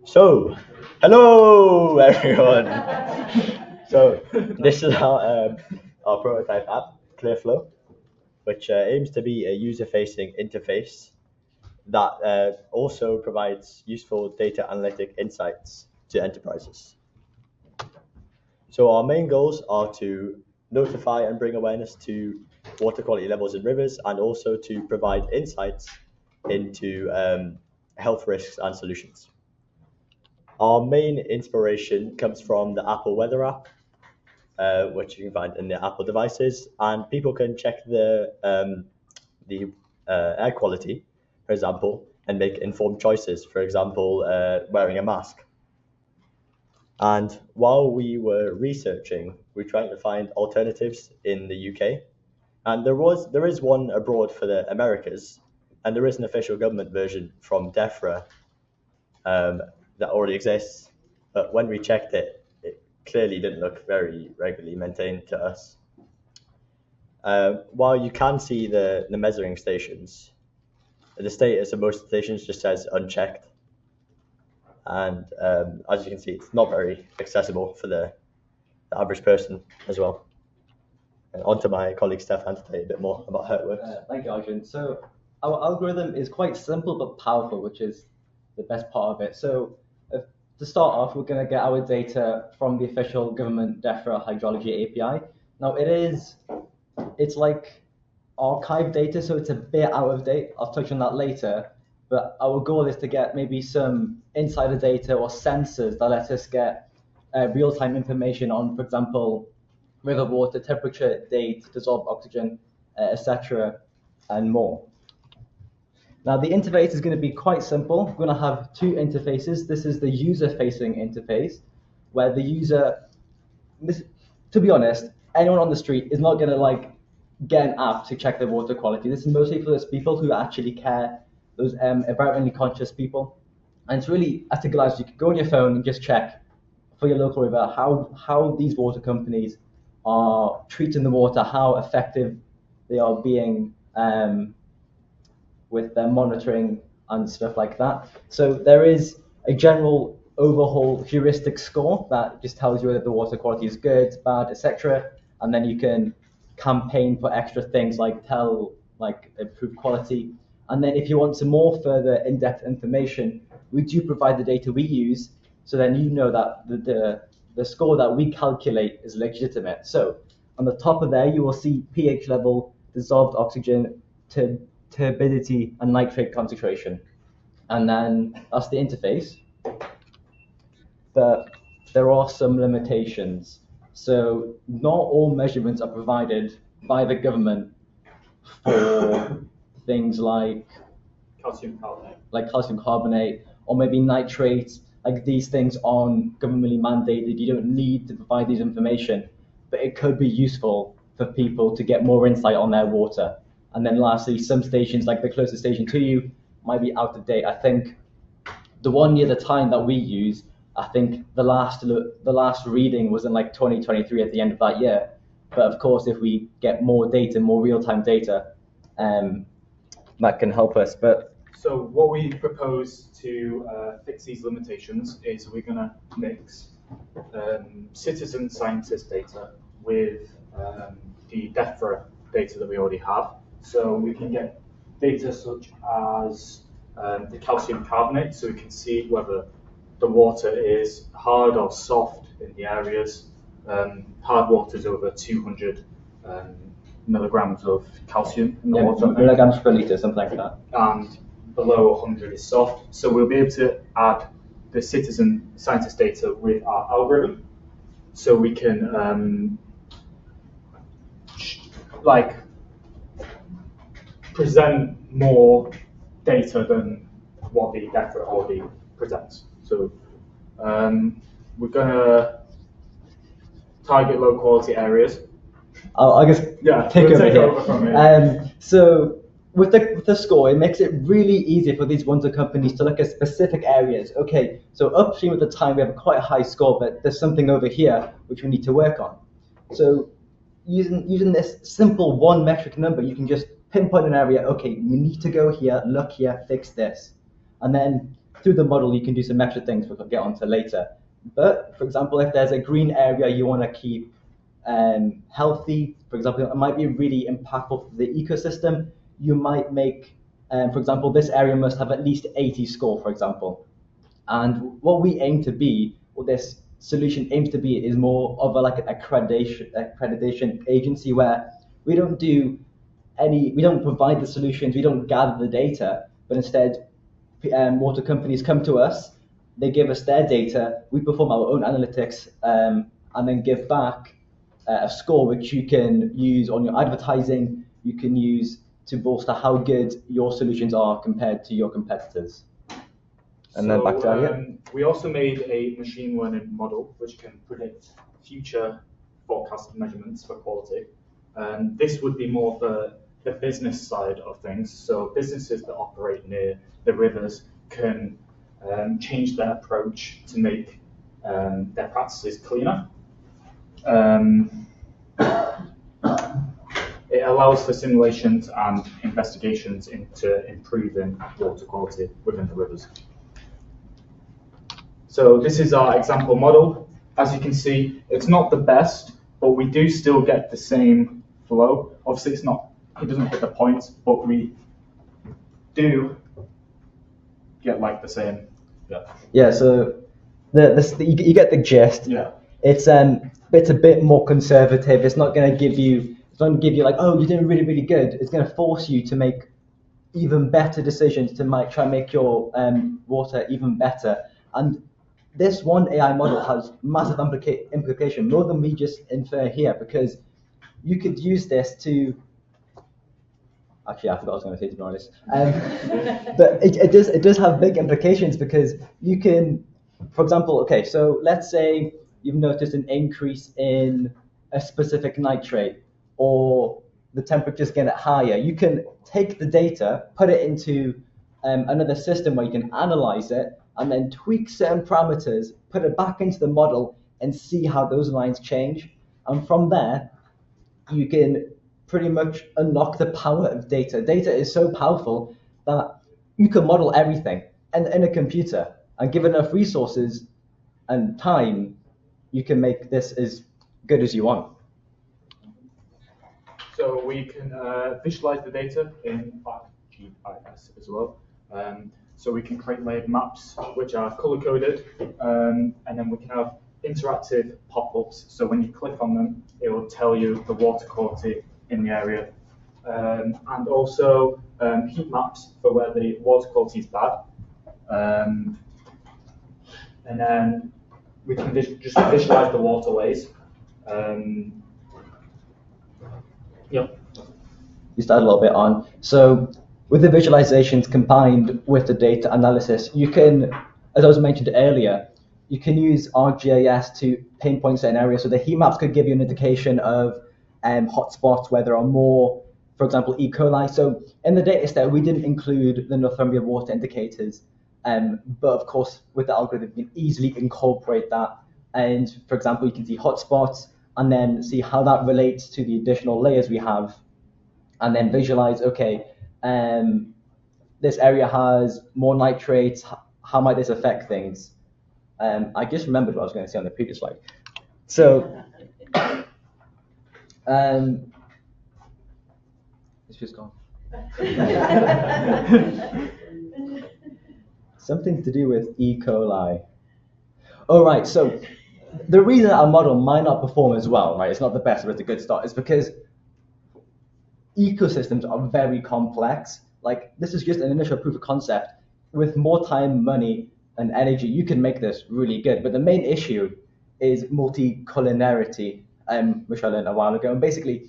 So, hello everyone. So, this is our prototype app, Clearflow, which aims to be a user-facing interface that also provides useful data analytic insights to enterprises. So, our main goals are to notify and bring awareness to water quality levels in rivers, and also to provide insights into health risks and solutions. Our main inspiration comes from the Apple Weather app, which you can find in the Apple devices, and people can check the air quality, for example, and make informed choices. For example, wearing a mask. And while we were researching, we were trying to find alternatives in the UK, and there is one abroad for the Americas, and there is an official government version from DEFRA that already exists. But when we checked it, it clearly didn't look very regularly maintained to us. While you can see the measuring stations, the status of most stations just says unchecked. And as you can see, it's not very accessible for the average person as well. And on to my colleague Stefan to tell you a bit more about how it works. Thank you, Arjun. So our algorithm is quite simple but powerful, which is the best part of it. So to start off, we're going to get our data from the official government DEFRA hydrology API. Now it's like archive data, so it's a bit out of date. I'll touch on that later. But our goal is to get maybe some insider data or sensors that let us get real-time information on, for example, river water, temperature, date, dissolved oxygen, etc., and more. Now, the interface is going to be quite simple. We're going to have two interfaces. This is the user-facing interface, where the user, to be honest, anyone on the street is not going to get an app to check their water quality. This is mostly for those people who actually care, those environmentally conscious people. And it's really as good as you can go on your phone and just check for your local river how these water companies are treating the water, how effective they are being with their monitoring and stuff like that. So there is a general overall heuristic score that just tells you whether the water quality is good, bad, etc. And then you can campaign for extra things like improved quality. And then if you want some more further in-depth information, we do provide the data we use, so then you know that the score that we calculate is legitimate. So on the top of there, you will see pH level, dissolved oxygen, turbidity, and nitrate concentration. And then that's the interface. But there are some limitations. So not all measurements are provided by the government for things like calcium carbonate. Or maybe nitrates. Like these things aren't governmentally mandated. You don't need to provide these information, but it could be useful for people to get more insight on their water. And then lastly, some stations, like the closest station to you, might be out of date. I think the one near the time that we use, I think the last reading was in 2023 at the end of that year. But of course, if we get more data, more real-time data, that can help us. So what we propose to fix these limitations is we're going to mix citizen scientist data with the DEFRA data that we already have. So we can get data such as the calcium carbonate, so we can see whether the water is hard or soft in the areas. Hard water is over 200 milligrams of calcium in the water. Milligrams per litre, something like that. And below 100 is soft. So we'll be able to add the citizen scientist data with our algorithm. So we can present more data than what the DEFRA already presents. So we're going to target low quality areas. I'll just take over here. From here. So with the score, it makes it really easy for these water companies to look at specific areas. Okay, so upstream at the time we have a quite high score, but there's something over here which we need to work on. So using this simple one metric number, you can just pinpoint an area. Okay, we need to go here, look here, fix this, and then through the model, you can do some extra things we'll get onto later. But for example, if there's a green area you want to keep healthy, for example, it might be really impactful for the ecosystem. You might make, for example, this area must have at least 80 score, for example. And what we aim to be, what this solution aims to be, is more of like an accreditation agency where we don't provide the solutions, we don't gather the data, but instead water companies come to us, they give us their data, we perform our own analytics, and then give back a score which you can use on your advertising, you can use to bolster how good your solutions are compared to your competitors. And then back to Elliot. We also made a machine learning model which can predict future forecast measurements for quality. This would be more for the business side of things. So businesses that operate near the rivers can change their approach to make their practices cleaner. It allows for simulations and investigations into improving water quality within the rivers. So this is our example model. As you can see, it's not the best, but we do still get the same flow. Obviously, it doesn't hit the points, but we do get like the same. Yeah. So you get the gist. Yeah. It's a bit more conservative. It's not going to give you like, oh, you're doing really, really good. It's going to force you to make even better decisions to try and make your water even better. And this one AI model has massive implication, more than we just infer here, because you could use this to. Actually, I forgot what I was going to say, to be honest. But it does have big implications, because you can, for example, okay, so let's say you've noticed an increase in a specific nitrate, or the temperature's getting higher. You can take the data, put it into another system where you can analyze it, and then tweak certain parameters, put it back into the model, and see how those lines change. And from there, you can pretty much unlock the power of data. Data is so powerful that you can model everything in a computer, and given enough resources and time, you can make this as good as you want. So we can visualize the data in ArcGIS as well. So we can create layered maps which are color-coded, and then we can have interactive pop-ups. So when you click on them, it will tell you the water quality in the area. And also heat maps for where the water quality is bad. And then we can just visualize the waterways. Yep. You start a little bit on. So with the visualizations combined with the data analysis, you can, as I was mentioned earlier, you can use ArcGIS to pinpoint certain areas. So the heat maps could give you an indication of hotspots where there are more, for example, E. coli. So in the data set, we didn't include the Northumbria water indicators, but of course, with the algorithm, you can easily incorporate that. And for example, you can see hotspots, and then see how that relates to the additional layers we have, and then visualize, okay, this area has more nitrates, how might this affect things? I just remembered what I was going to say on the previous slide. So, it's just gone. Something to do with E. coli. Oh, right, so the reason our model might not perform as well, right, it's not the best, but it's a good start, is because ecosystems are very complex. Like, this is just an initial proof of concept. With more time, money, and energy, you can make this really good. But the main issue is multicollinearity, which I learned a while ago. And basically,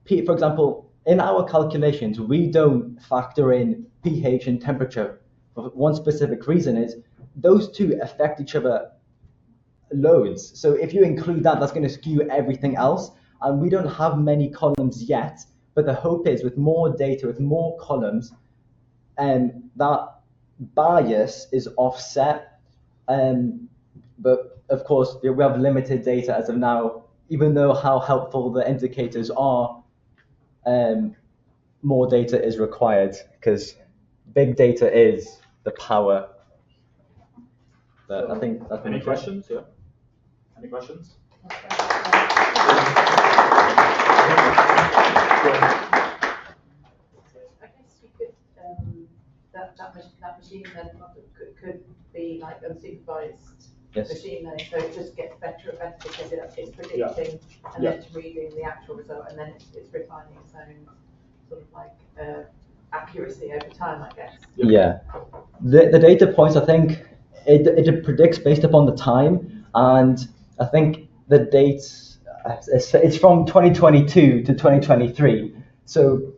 for example, in our calculations, we don't factor in pH and temperature. For one specific reason is those two affect each other loads. So if you include that, that's going to skew everything else. And we don't have many columns yet. But the hope is, with more data, with more columns, that bias is offset. But of course, we have limited data as of now. Even though how helpful the indicators are, more data is required, because big data is the power But I think that's Any questions? Yeah. Any questions? I guess you could, that machine learning model could be like unsupervised machine learning, so it just gets better and better because it's predicting and then it's reading the actual result and then it's refining its own sort of like accuracy over time, I guess. Yeah. The data points, I think, it predicts based upon the time, and I think the dates, it's from 2022 to 2023, so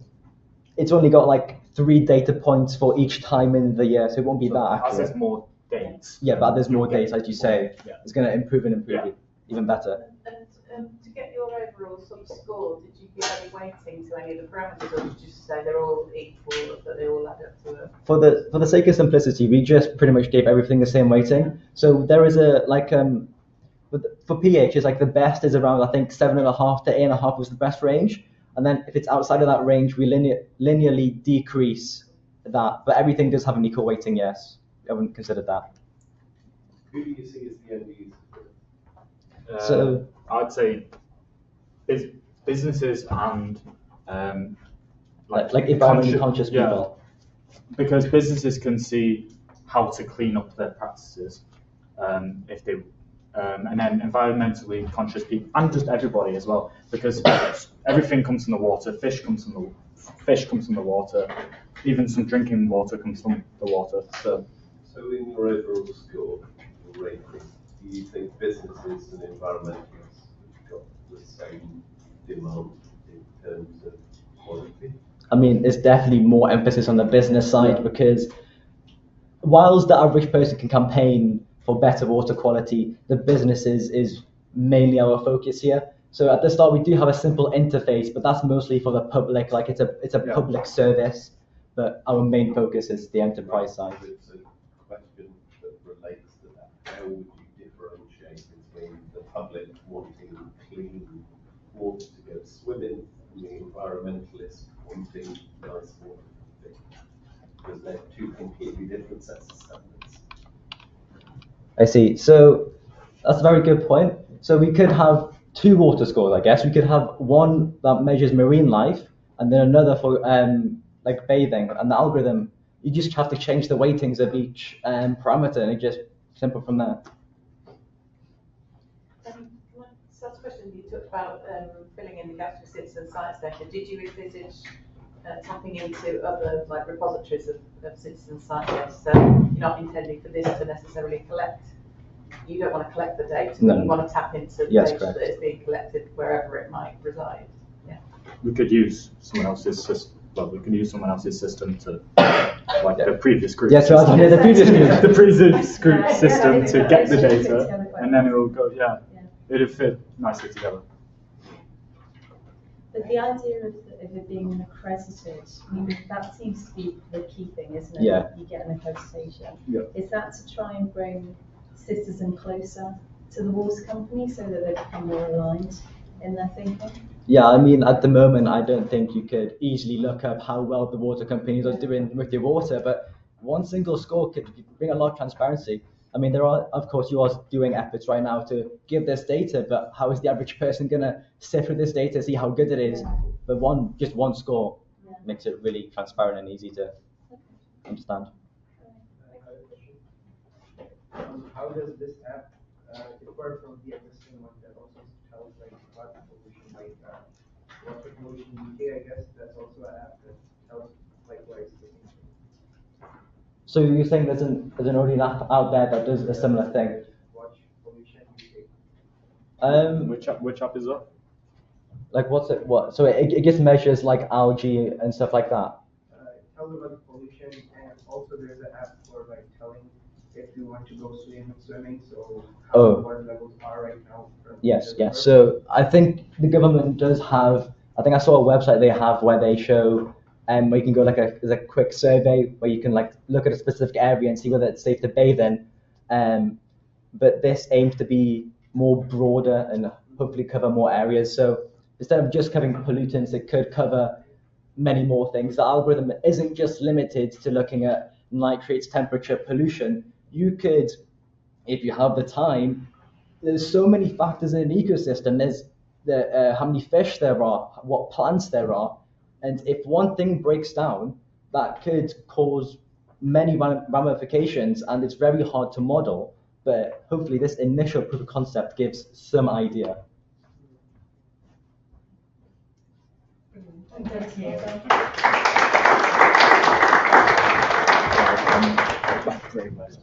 it's only got like 3 data points for each time in the year, so it won't be that accurate. As there's more dates. Yeah, but there's more dates, as you say. Yeah. It's going to improve and improve it even better. And to get your overall sort of score, did you give any weighting to any of the parameters, or did you just say they're all equal, that they all add up to a... For the sake of simplicity, we just pretty much gave everything the same weighting. So there is a like for pH, it's like the best is around, I think, 7.5 to 8.5 was the best range. And then if it's outside of that range, we linearly decrease that. But everything does have an equal weighting, yes. I wouldn't consider that. Who do you see as the end user? So I'd say businesses and like environmentally conscious yeah, people. because businesses can see how to clean up their practices if they and then environmentally conscious people and just everybody as well, because everything comes from the water. Fish comes from the water. Even some drinking water comes from the water. So in your overall score, your rating, do you think businesses and environmentalists have got the same demand in terms of quality? I mean, it's definitely more emphasis on the business side because whilst the average person can campaign for better water quality, the businesses is mainly our focus here. So at the start, we do have a simple interface, but that's mostly for the public. Like it's a public service, but our main focus is the enterprise side. It's a question that relates to that. How would you differentiate between the public wanting clean water to go swimming and the environmentalists wanting nice water to drink? Because they're two completely different sets of standards. I see. So that's a very good point. So we could have 2 water scores, I guess. We could have one that measures marine life and then another for like bathing. And the algorithm, you just have to change the weightings of each parameter and it's just simple from there. Last question, you talked about filling in the gaps with citizen science data. Did you envisage tapping into other like repositories of citizen science data? So you're not intending for this to necessarily collect. You don't want to collect the data, but you want to tap into the data that is being collected wherever it might reside. Yeah. we could use someone else's system. Well, we can use someone else's system to, like the previous group. Yeah, so the previous group. The previous group system to get the data, and then it will go. Yeah, it'll fit nicely together. But the idea of it being accredited, I mean, that seems to be the key thing, isn't it? Yeah. You get an accreditation. Yeah. Is that to try and bring citizen closer to the water company so that they become more aligned in their thinking? Yeah, I mean, at the moment, I don't think you could easily look up how well the water companies are doing with their water, but one single score could bring a lot of transparency. I mean, there are, of course, you are doing efforts right now to give this data, but how is the average person going to sift through this data, see how good it is? But just one score makes it really transparent and easy to understand. How does this app differ from the existing one that also tells like water pollution, like water pollution UK? I guess that's also an app that tells likewise the same thing. So you're saying there's an already an app out there that does a similar thing? Watch pollution UK. Which app is that? Like what's it? What? So it just measures like algae and stuff like that. It tells about the pollution, and also there's an app for like telling if you want to go swimming, so how the water levels are right now. Yes. So I think the government does have. I think I saw a website they have where they show, where you can go there's a quick survey where you can like look at a specific area and see whether it's safe to bathe in. But this aims to be more broader and hopefully cover more areas. So instead of just covering pollutants, it could cover many more things. The algorithm isn't just limited to looking at nitrates, temperature, pollution. You could if you have the time, there's so many factors in an ecosystem. There's how many fish there are, what plants there are, and if one thing breaks down, that could cause many ramifications, and it's very hard to model. But hopefully, this initial proof of concept gives some idea. Thank you. Very much.